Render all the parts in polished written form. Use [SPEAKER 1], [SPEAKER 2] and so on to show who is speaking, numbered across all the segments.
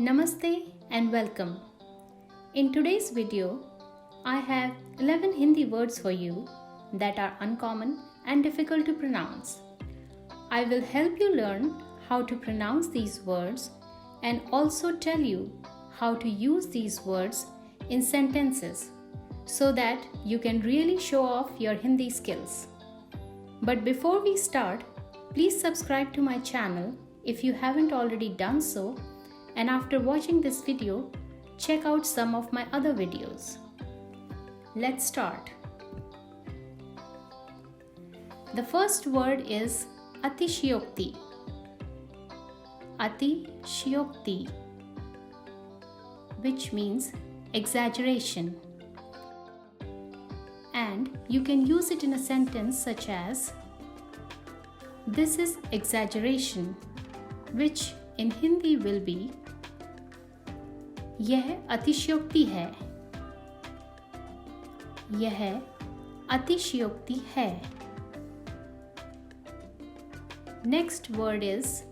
[SPEAKER 1] Namaste and welcome. In today's video, I have 11 Hindi words for you that are uncommon and difficult to pronounce. I will help you learn how to pronounce these words and also tell you how to use these words in sentences so that you can really show off your Hindi skills. But before we start, please subscribe to my channel if you haven't already done so. And after watching this video, check out some of my other videos. Let's start. The first word is Atishayokti. Atishayokti, which means exaggeration. And you can use it in a sentence such as, this is exaggeration, which in Hindi will be, यह अतिशयोक्ति है. यह अतिशयोक्ति है. Next word is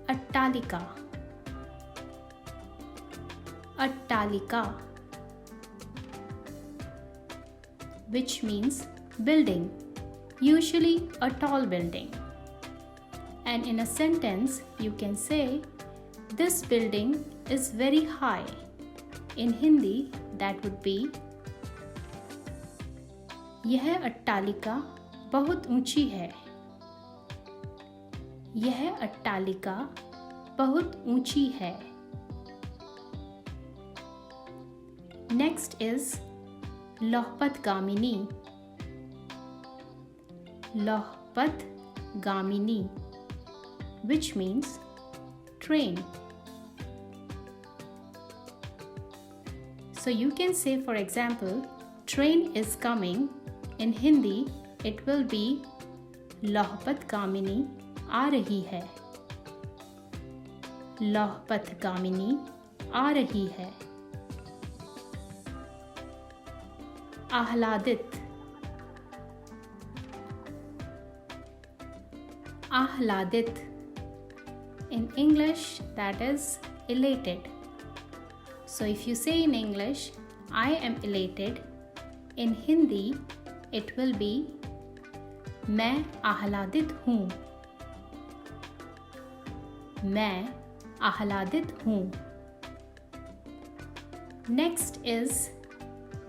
[SPEAKER 1] अट्टालिका. अट्टालिका, which means building, usually a tall building. And in a sentence, you can say, this building is very high. In Hindi, that would be, यह अट्टालिका बहुत ऊंची है. यह अट्टालिका बहुत ऊंची है. Next is लौहपथगामिनी. लौहपथगामिनी, which means train. So you can say, for example, train is coming. In Hindi, it will be लौहपथगामिनी आ रही है. लौहपथगामिनी आ रही है. आह्लादित. आह्लादित. In English, that is elated. So if you say in English, I am elated, in Hindi, it will be, मैं आह्लादित हूँ. मैं आह्लादित हूँ. Next is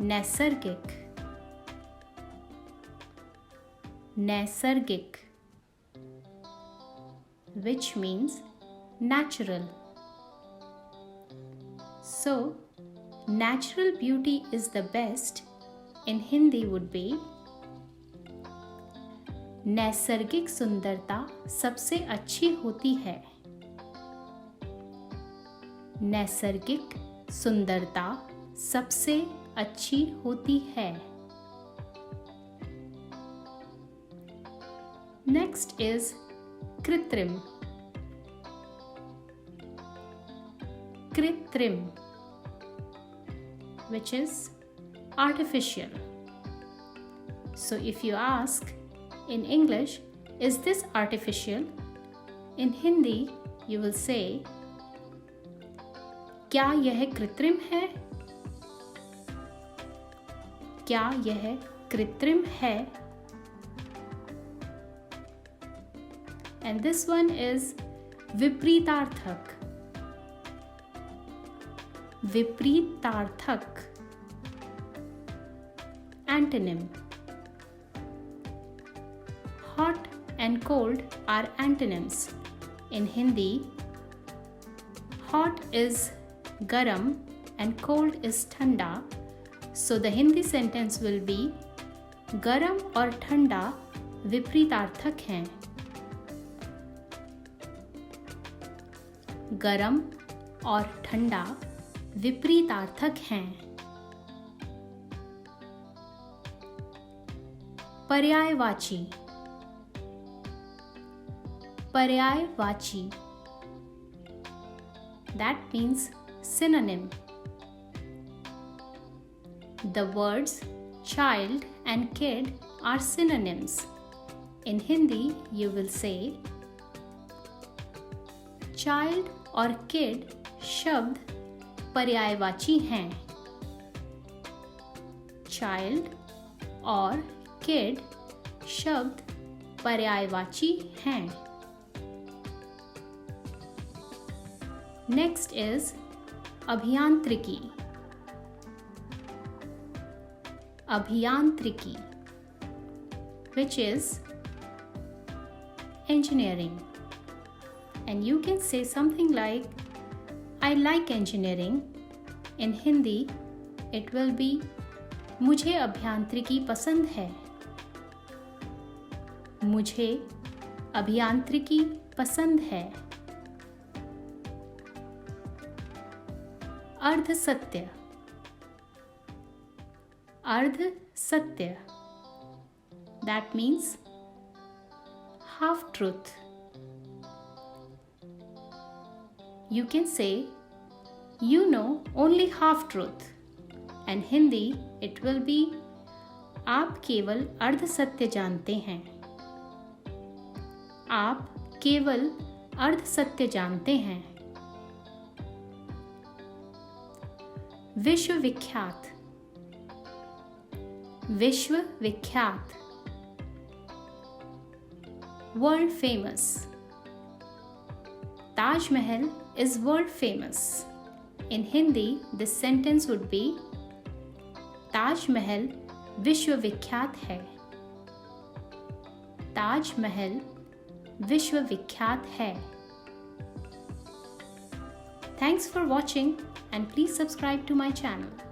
[SPEAKER 1] नैसर्गिक. नैसर्गिक, which means natural. So, natural beauty is the best. In Hindi would be, नैसर्गिक सुंदरता सबसे अच्छी होती है. नैसर्गिक सुंदरता सबसे अच्छी होती है. Next is कृत्रिम. कृत्रिम, which is artificial. So if you ask in English, is this artificial? In Hindi, you will say, क्या यह कृत्रिम है? क्या यह कृत्रिम है? And this one is विपरीतार्थक. विपरीतार्थक, antonym. Hot and cold are antonyms. In Hindi, hot is garam and cold is ठंडा. So the Hindi sentence will be, garam और ठंडा विपरीतार्थक हैं. गरम और ठंडा विपरीतार्थक हैं. पर्यायवाची. पर्यायवाची, that means synonym. The words child and kid are synonyms. In Hindi, you will say, child और kid शब्द पर्यायवाची हैं। चाइल्ड और किड शब्द पर्यायवाची हैं। नेक्स्ट इज अभियांत्रिकी। अभियांत्रिकी, which is engineering. And you can say something like, I like engineering. In Hindi, it will be, मुझे अभियांत्रिकी पसंद है। मुझे अभियांत्रिकी पसंद है। अर्ध सत्य। अर्ध सत्य, that means half truth. You can say, you know only half truth. And Hindi, it will be, आप केवल अर्ध सत्य जानते हैं। आप केवल अर्ध सत्य जानते हैं। विश्वविख्यात। विश्व विख्यात, world famous. Taj Mahal is world famous. In Hindi, this sentence would be, Taj Mahal विश्व विख्यात है। ताज महल विश्व विख्यात है। Thanks for watching and please subscribe to my channel.